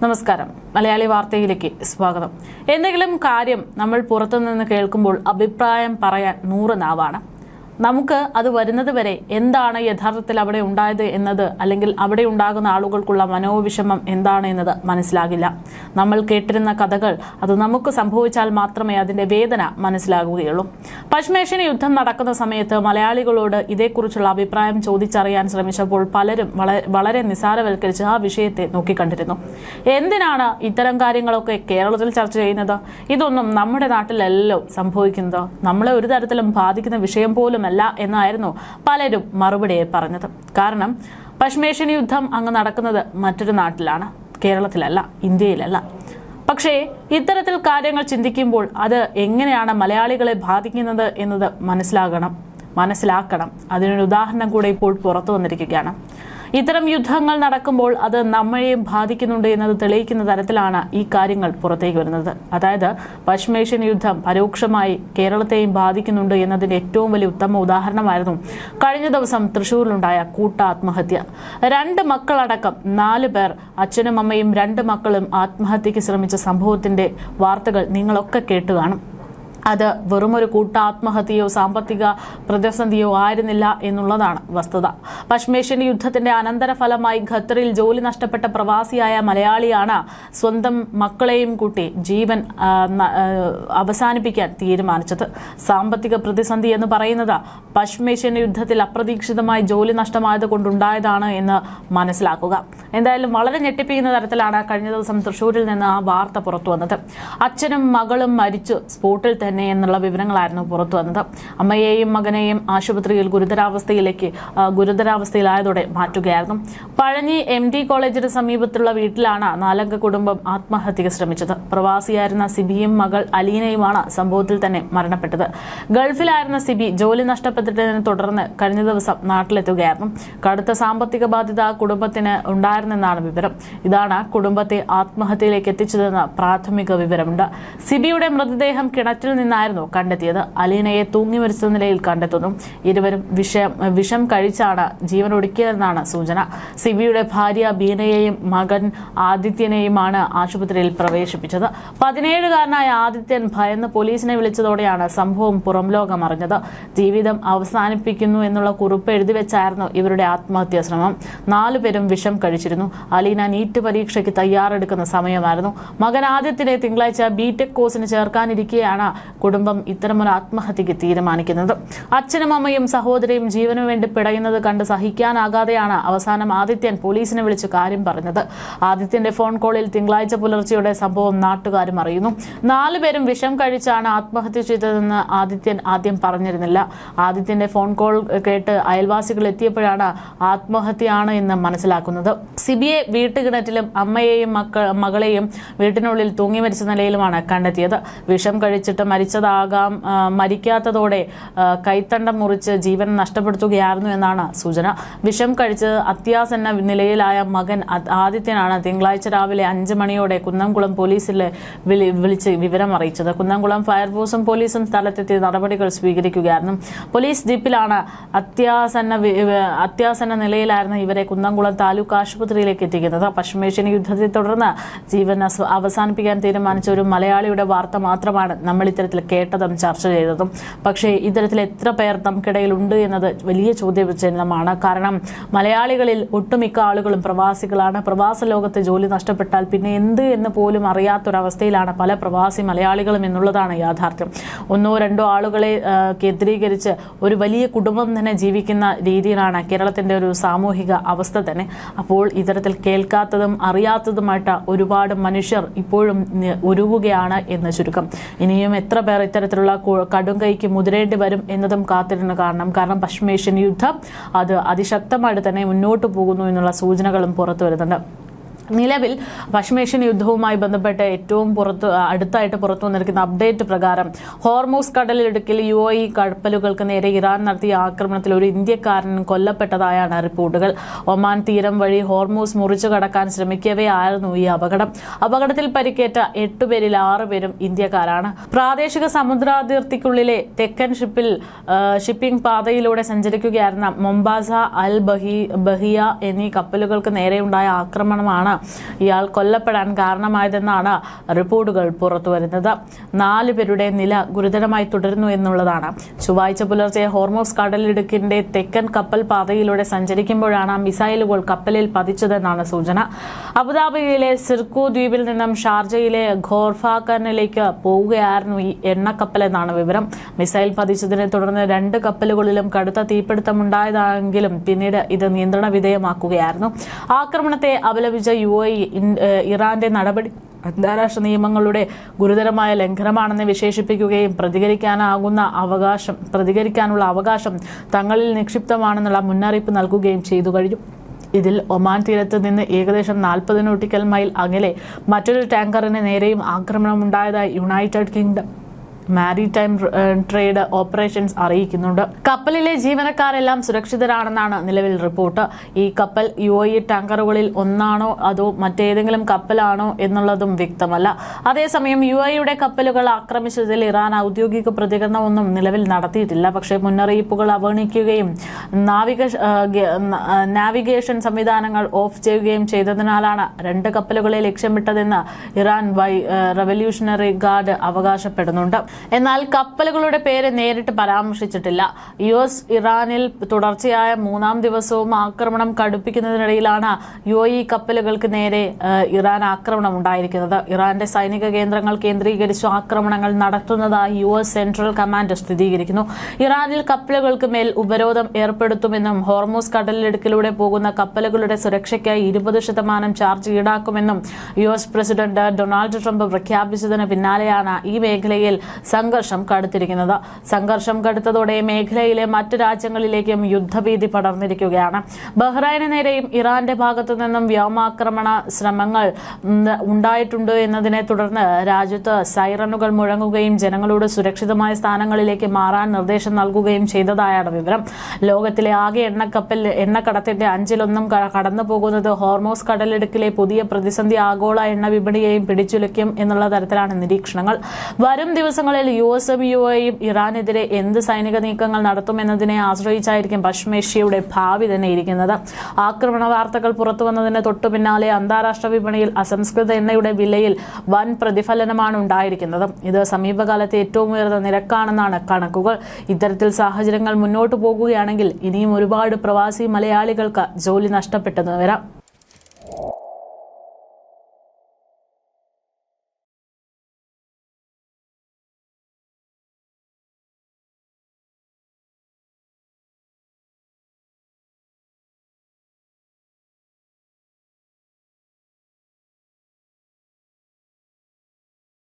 നമസ്കാരം. മലയാളി വാർത്തയിലേക്ക് സ്വാഗതം. എന്തെങ്കിലും കാര്യം നമ്മൾ പുറത്തുനിന്ന് കേൾക്കുമ്പോൾ അഭിപ്രായം പറയാൻ 100 നാവാണ്. നമുക്ക് അത് വരുന്നത് വരെ എന്താണ് യഥാർത്ഥത്തിൽ അവിടെ ഉണ്ടായത് എന്നത്, അല്ലെങ്കിൽ അവിടെ ഉണ്ടാകുന്ന ആളുകൾക്കുള്ള മനോവിഷമം എന്താണ് എന്നത് മനസ്സിലാകില്ല. നമ്മൾ കേട്ടിരുന്ന കഥകൾ അത് നമുക്ക് സംഭവിച്ചാൽ മാത്രമേ അതിന്റെ വേദന മനസ്സിലാകുകയുള്ളൂ. പശ്മേഷ്യൻ യുദ്ധം നടക്കുന്ന സമയത്ത് മലയാളികളോട് ഇതേക്കുറിച്ചുള്ള അഭിപ്രായം ചോദിച്ചറിയാൻ ശ്രമിച്ചപ്പോൾ പലരും വളരെ നിസാരവൽക്കരിച്ച് ആ വിഷയത്തെ നോക്കിക്കണ്ടിരുന്നു. എന്തിനാണ് ഇത്തരം കാര്യങ്ങളൊക്കെ കേരളത്തിൽ ചർച്ച ചെയ്യുന്നത്? ഇതൊന്നും നമ്മുടെ നാട്ടിലല്ലോ സംഭവിക്കുന്നത്. നമ്മളെ ഒരു തരത്തിലും ബാധിക്കുന്ന വിഷയം പോലും എന്നായിരുന്നു പലരും മറുപടിയെ പറഞ്ഞത്. കാരണം പശ്മേഷ്യൻ യുദ്ധം അങ്ങ് നടക്കുന്നത് മറ്റൊരു നാട്ടിലാണ്, കേരളത്തിലല്ല, ഇന്ത്യയിലല്ല. പക്ഷേ ഇത്തരത്തിൽ കാര്യങ്ങൾ ചിന്തിക്കുമ്പോൾ അത് എങ്ങനെയാണ് മലയാളികളെ ബാധിക്കുന്നത് എന്നത് മനസ്സിലാക്കണം. അതിനൊരു ഉദാഹരണം കൂടെ ഇപ്പോൾ പുറത്തു വന്നിരിക്കുകയാണ്. ഇത്തരം യുദ്ധങ്ങൾ നടക്കുമ്പോൾ അത് നമ്മളെയും ബാധിക്കുന്നുണ്ട് എന്നത് തെളിയിക്കുന്ന തരത്തിലാണ് ഈ കാര്യങ്ങൾ പുറത്തേക്ക് വരുന്നത്. അതായത് പശ്മേഷ്യൻ യുദ്ധം പരോക്ഷമായി കേരളത്തെയും ബാധിക്കുന്നുണ്ട് എന്നതിന്റെ ഏറ്റവും വലിയ ഉത്തമ ഉദാഹരണമായിരുന്നു കഴിഞ്ഞ ദിവസം തൃശ്ശൂരിലുണ്ടായ ആത്മഹത്യ. 2 മക്കളടക്കം 4 പേർ, അച്ഛനും അമ്മയും 2 മക്കളും ആത്മഹത്യക്ക് ശ്രമിച്ച സംഭവത്തിന്റെ വാർത്തകൾ നിങ്ങളൊക്കെ കേട്ടു കാണും. അത് വെറുമൊരു ആത്മഹത്യയോ സാമ്പത്തിക പ്രതിസന്ധിയോ ആയിരുന്നില്ല എന്നുള്ളതാണ് വസ്തുത. പശ്മേഷ്യൻ യുദ്ധത്തിന്റെ അനന്തരഫലമായി ഖത്തറിൽ ജോലി നഷ്ടപ്പെട്ട പ്രവാസിയായ മലയാളിയാണ് സ്വന്തം മക്കളെയും കൂട്ടി ജീവൻ അവസാനിപ്പിക്കാൻ തീരുമാനിച്ചത്. സാമ്പത്തിക പ്രതിസന്ധി എന്ന് പറയുന്നത് പശ്മേഷ്യൻ യുദ്ധത്തിൽ അപ്രതീക്ഷിതമായി ജോലി നഷ്ടമായത് കൊണ്ടുണ്ടായതാണ് എന്ന് മനസ്സിലാക്കുക. എന്തായാലും വളരെ ഞെട്ടിപ്പിക്കുന്ന തരത്തിലാണ് കഴിഞ്ഞ ദിവസം തൃശ്ശൂരിൽ നിന്ന് ആ വാർത്ത പുറത്തു വന്നത്. അച്ഛനും മകളും മരിച്ചു സ്പോട്ടിൽ തന്നെ എന്നുള്ള വിവരങ്ങളായിരുന്നു പുറത്തു വന്നത്. അമ്മയെയും മകനെയും ആശുപത്രിയിൽ ഗുരുതരാവസ്ഥയിലായതോടെ മാറ്റുകയായിരുന്നു. പഴഞ്ഞി MD കോളേജിന് സമീപത്തുള്ള വീട്ടിലാണ് 4 കുടുംബം ആത്മഹത്യക്ക് ശ്രമിച്ചത്. പ്രവാസിയായിരുന്ന സിബിയും മകൾ അലീനയുമാണ് സംഭവത്തിൽ തന്നെ മരണപ്പെട്ടത്. ഗൾഫിലായിരുന്ന സിബി ജോലി നഷ്ടപ്പെട്ടതിനെ തുടർന്ന് കഴിഞ്ഞ ദിവസം നാട്ടിലെത്തുകയായിരുന്നു. കടുത്ത സാമ്പത്തിക ബാധ്യത കുടുംബത്തിന് ഉണ്ടായിരുന്നെന്നാണ് വിവരം. ഇതാണ് കുടുംബത്തെ ആത്മഹത്യയിലേക്ക് എത്തിച്ചതെന്ന് പ്രാഥമിക വിവരമുണ്ട്. സിബിയുടെ മൃതദേഹം കിണറ്റിൽ നിന്നായിരുന്നു കണ്ടെത്തിയത്. അലീനയെ തൂങ്ങി മരിച്ച നിലയിൽ കണ്ടെത്തുന്നു. ഇരുവരും വിഷം കഴിച്ചാണ് ജീവനൊടുക്കിയതെന്നാണ് സൂചന. സിബിയുടെ ഭാര്യ ബീനയെയും മകൻ ആദിത്യനെയുമാണ് ആശുപത്രിയിൽ പ്രവേശിപ്പിച്ചത്. 17-കാരനായ ആദിത്യൻ ഭയന്ന് പോലീസിനെ വിളിച്ചതോടെയാണ് സംഭവം പുറം ലോകം അറിഞ്ഞത്. ജീവിതം അവസാനിപ്പിക്കുന്നു എന്നുള്ള കുറിപ്പ് എഴുതി വെച്ചായിരുന്നു ഇവരുടെ ആത്മഹത്യാ ശ്രമം. 4 പേരും വിഷം കഴിച്ചിരുന്നു. അലീന നീറ്റ് പരീക്ഷയ്ക്ക് തയ്യാറെടുക്കുന്ന സമയമായിരുന്നു. മകൻ ആദിത്യനെ തിങ്കളാഴ്ച BTech കോഴ്സിന് ചേർക്കാനിരിക്കെയാണ് കുടുംബം ഇത്തരമൊരു ആത്മഹത്യക്ക് തീരുമാനിക്കുന്നത്. അച്ഛനും അമ്മയും സഹോദരിയും ജീവനു വേണ്ടി പിടയുന്നത് കണ്ട് സഹിക്കാനാകാതെയാണ് അവസാനം ആദിത്യൻ പോലീസിനെ വിളിച്ച് കാര്യം പറഞ്ഞത്. ആദിത്യന്റെ ഫോൺ കോളിൽ തിങ്കളാഴ്ച പുലർച്ചെയോടെ സംഭവം നാട്ടുകാരും അറിയുന്നു. 4 പേരും വിഷം കഴിച്ചാണ് ആത്മഹത്യ ചെയ്തതെന്ന് ആദിത്യൻ ആദ്യം പറഞ്ഞിരുന്നില്ല. ആദിത്യന്റെ ഫോൺ കോൾ കേട്ട് അയൽവാസികൾ എത്തിയപ്പോഴാണ് ആത്മഹത്യയാണ് എന്ന് മനസ്സിലാക്കുന്നത്. സിബിയെ വീട്ടുകിണറ്റിലും അമ്മയെയും മകളെയും വീട്ടിനുള്ളിൽ തൂങ്ങി മരിച്ച നിലയിലുമാണ് കണ്ടെത്തിയത്. വിഷം കഴിച്ചിട്ട് മരിച്ചതാകാം. മരിക്കാത്തതോടെ കൈത്തണ്ടം മുറിച്ച് ജീവൻ നഷ്ടപ്പെടുത്തുകയായിരുന്നു എന്നാണ് സൂചന. വിഷം കഴിച്ച് അത്യാസന്ന നിലയിലായ മകൻ ആദിത്യനാണ് തിങ്കളാഴ്ച രാവിലെ 5 മണിയോടെ കുന്നംകുളം പോലീസിൽ വിളിച്ച് വിവരം അറിയിച്ചത്. കുന്നംകുളം ഫയർഫോഴ്സും പോലീസും സ്ഥലത്തെത്തി നടപടികൾ സ്വീകരിക്കുകയായിരുന്നു. പോലീസ് ജീപ്പിലാണ് അത്യാസന്ന നിലയിലായിരുന്ന ഇവരെ കുന്നംകുളം താലൂക്ക് ആശുപത്രിയിലേക്ക് എത്തിക്കുന്നത്. പശ്മേഷ്യൻ യുദ്ധത്തെ തുടർന്ന് ജീവൻ അവസാനിപ്പിക്കാൻ തീരുമാനിച്ച ഒരു മലയാളിയുടെ വാർത്ത മാത്രമാണ് നമ്മൾ ഇത്തരത്തിൽ കേട്ടതും ചർച്ച ചെയ്തതും. പക്ഷേ ഇത്തരത്തിൽ എത്ര പേർ നമുക്കിടയിൽ ഉണ്ട് എന്നത് വലിയ ചോദ്യചിഹ്നമാണ്. കാരണം മലയാളികളിൽ ഒട്ടുമിക്ക ആളുകളും പ്രവാസികളാണ്. പ്രവാസ ലോകത്ത് ജോലി നഷ്ടപ്പെട്ടാൽ പിന്നെ എന്ത് എന്ന് പോലും അറിയാത്തൊരവസ്ഥയിലാണ് പല പ്രവാസി മലയാളികളും എന്നുള്ളതാണ് യാഥാർത്ഥ്യം. 1-2 ആളുകളെ കേന്ദ്രീകരിച്ച് ഒരു വലിയ കുടുംബം തന്നെ ജീവിക്കുന്ന രീതിയിലാണ് കേരളത്തിന്റെ ഒരു സാമൂഹിക അവസ്ഥ തന്നെ. അപ്പോൾ ഇത്തരത്തിൽ കേൾക്കാത്തതും അറിയാത്തതുമായിട്ട് ഒരുപാട് മനുഷ്യർ ഇപ്പോഴും ഉരുവുകയാണ് എന്ന് ചുരുക്കം. ഇനിയും എത്ര പേർ ഇത്തരത്തിലുള്ള കടുംകൈക്ക് മുതിരേണ്ടി വരും എന്നതും കാത്തിരുന്ന് കാണണം. കാരണം പശ്മേഷ്യൻ യുദ്ധം അത് അതിശക്തമായിട്ട് തന്നെ മുന്നോട്ട് പോകുന്നു എന്നുള്ള സൂചനകളും പുറത്തു വരുന്നുണ്ട്. നിലവിൽ പശ്മേഷ്യൻ യുദ്ധവുമായി ബന്ധപ്പെട്ട് ഏറ്റവും അടുത്തായിട്ട് പുറത്തു വന്നിരിക്കുന്ന അപ്ഡേറ്റ് പ്രകാരം ഹോർമൂസ് കടലിടുക്കിൽ UAE കപ്പലുകൾക്ക് നേരെ ഇറാൻ നടത്തിയ ആക്രമണത്തിൽ ഒരു ഇന്ത്യക്കാരൻ കൊല്ലപ്പെട്ടതായാണ് റിപ്പോർട്ടുകൾ. ഒമാൻ തീരം വഴി ഹോർമൂസ് മുറിച്ചു കടക്കാൻ ശ്രമിക്കവേ ആയിരുന്നു ഈ അപകടത്തിൽ പരിക്കേറ്റ 8 പേരിൽ 6 പേരും ഇന്ത്യക്കാരാണ്. പ്രാദേശിക സമുദ്രാതിർത്തിക്കുള്ളിലെ തെക്കൻ ഷിപ്പിംഗ് പാതയിലൂടെ സഞ്ചരിക്കുകയായിരുന്ന മൊംബാസ, അൽ ബഹിയ എന്നീ കപ്പലുകൾക്ക് നേരെയുണ്ടായ ആക്രമണമാണ് ഇയാൾ കൊല്ലപ്പെടാൻ കാരണമായതെന്നാണ് റിപ്പോർട്ടുകൾ പുറത്തുവരുന്നത്. 4 പേരുടെ നില ഗുരുതരമായി തുടരുന്നു എന്നുള്ളതാണ്. ചൊവ്വാഴ്ച പുലർച്ചെ ഹോർമൂസ് കടലിടുക്കിന്റെ തെക്കൻ കപ്പൽ പാതയിലൂടെ സഞ്ചരിക്കുമ്പോഴാണ് മിസൈലുകൾ കപ്പലിൽ പതിച്ചതെന്നാണ് സൂചന. അബുദാബിയിലെ സിർക്കു ദ്വീപിൽ നിന്നും ഷാർജയിലെ ഖോർഫാഖനിലേക്ക് പോവുകയായിരുന്നു ഈ എണ്ണക്കപ്പലെന്നാണ് വിവരം. മിസൈൽ പതിച്ചതിനെ തുടർന്ന് 2 കപ്പലുകളിലും കടുത്ത തീപിടുത്തമുണ്ടായതെങ്കിലും പിന്നീട് ഇത് നിയന്ത്രണ വിധേയമാക്കുകയായിരുന്നു. ആക്രമണത്തെ അപലപിച്ച UAE ഇറാന്റെ നടപടി അന്താരാഷ്ട്ര നിയമങ്ങളുടെ ഗുരുതരമായ ലംഘനമാണെന്ന് വിശേഷിപ്പിക്കുകയും പ്രതികരിക്കാനുള്ള അവകാശം തങ്ങളിൽ നിക്ഷിപ്തമാണെന്നുള്ള മുന്നറിയിപ്പ് നൽകുകയും ചെയ്തു കഴിഞ്ഞു. ഇതിൽ ഒമാൻ തീരത്ത് നിന്ന് ഏകദേശം 40 നോട്ടിക്കൽ മൈൽ അകലെ മറ്റൊരു ടാങ്കറിന് നേരെയും ആക്രമണമുണ്ടായതായി United Kingdom Maritime Trade Operations അറിയിക്കുന്നുണ്ട്. കപ്പലിലെ ജീവനക്കാരെല്ലാം സുരക്ഷിതരാണെന്നാണ് നിലവിൽ റിപ്പോർട്ട്. ഈ കപ്പൽ UAE ടാങ്കറുകളിൽ ഒന്നാണോ അതോ മറ്റേതെങ്കിലും കപ്പലാണോ എന്നുള്ളതും വ്യക്തമല്ല. അതേസമയം UAEയുടെ കപ്പലുകൾ ആക്രമിച്ചതിൽ ഇറാൻ ഔദ്യോഗിക പ്രതികരണമൊന്നും നിലവിൽ നടത്തിയിട്ടില്ല. പക്ഷേ മുന്നറിയിപ്പുകൾ അവഗണിക്കുകയും നാവിഗേഷൻ സംവിധാനങ്ങൾ ഓഫ് ചെയ്യുകയും ചെയ്തതിനാലാണ് 2 കപ്പലുകളെ ലക്ഷ്യമിട്ടതെന്ന് ഇറാൻ റവല്യൂഷണറി ഗാർഡ് അവകാശപ്പെടുന്നുണ്ട്. എന്നാൽ കപ്പലുകളുടെ പേര് നേരിട്ട് പരാമർശിച്ചിട്ടില്ല. US ഇറാനിൽ തുടർച്ചയായ 3-ാം ദിവസവും ആക്രമണം കടുപ്പിക്കുന്നതിനിടയിലാണ് UAE കപ്പലുകൾക്ക് നേരെ ഇറാൻ ആക്രമണം ഉണ്ടായിരിക്കുന്നത്. ഇറാന്റെ സൈനിക കേന്ദ്രങ്ങൾ കേന്ദ്രീകരിച്ചു ആക്രമണങ്ങൾ നടത്തുന്നതായി US സെൻട്രൽ കമാൻഡ് സ്ഥിരീകരിക്കുന്നു. ഇറാനിൽ കപ്പലുകൾക്ക് മേൽ ഉപരോധം ഏർപ്പെടുത്തുമെന്നും ഹോർമൂസ് കടലിടുക്കിലൂടെ പോകുന്ന കപ്പലുകളുടെ സുരക്ഷയ്ക്കായി 20% ചാർജ് ഈടാക്കുമെന്നും US പ്രസിഡന്റ് ഡൊണാൾഡ് ട്രംപ് പ്രഖ്യാപിച്ചതിന് പിന്നാലെയാണ് ഈ മേഖലയിൽ സംഘർഷം കടുത്തിരിക്കുന്നത്. സംഘർഷം കടുത്തതോടെ മേഖലയിലെ മറ്റ് രാജ്യങ്ങളിലേക്കും യുദ്ധഭീതി പടർന്നിരിക്കുകയാണ്. ബഹ്റൈന് നേരെയും ഇറാന്റെ ഭാഗത്തു നിന്നും വ്യോമാക്രമണ ശ്രമങ്ങൾ ഉണ്ടായിട്ടുണ്ട് എന്നതിനെ തുടർന്ന് രാജ്യത്ത് സൈറനുകൾ മുഴങ്ങുകയും ജനങ്ങളോട് സുരക്ഷിതമായ സ്ഥാനങ്ങളിലേക്ക് മാറാൻ നിർദ്ദേശം നൽകുകയും ചെയ്തതായാണ് വിവരം. ലോകത്തിലെ ആകെ എണ്ണക്കടത്തിന്റെ 5-1 കടന്നു പോകുന്നത് ഹോർമൂസ് കടലിടുക്കിലെ പുതിയ പ്രതിസന്ധി ആഗോള എണ്ണ വിപണിയെയും പിടിച്ചുലയ്ക്കും എന്നുള്ള തരത്തിലാണ് നിരീക്ഷണങ്ങൾ. വരും ദിവസങ്ങളിൽ USഉം UAEയും ഇറാനെതിരെ എന്ത് സൈനിക നീക്കങ്ങൾ നടത്തുമെന്നതിനെ ആശ്രയിച്ചായിരിക്കും പശ്ചിമേഷ്യയുടെ ഭാവി തന്നെ ഇരിക്കുന്നത്. ആക്രമണ വാർത്തകൾ പുറത്തുവന്നതിന് തൊട്ടു പിന്നാലെ അന്താരാഷ്ട്ര വിപണിയിൽ അസംസ്കൃത എണ്ണയുടെ വിലയിൽ വൻ പ്രതിഫലനമാണ് ഉണ്ടായിരിക്കുന്നത്. ഇത് സമീപകാലത്തെ ഏറ്റവും ഉയർന്ന നിരക്കാണെന്നാണ് കണക്കുകൾ. ഇത്തരത്തിൽ സാഹചര്യങ്ങൾ മുന്നോട്ട് പോകുകയാണെങ്കിൽ ഇനിയും ഒരുപാട് പ്രവാസി മലയാളികൾക്ക് ജോലി നഷ്ടപ്പെട്ടെന്ന് വരാം.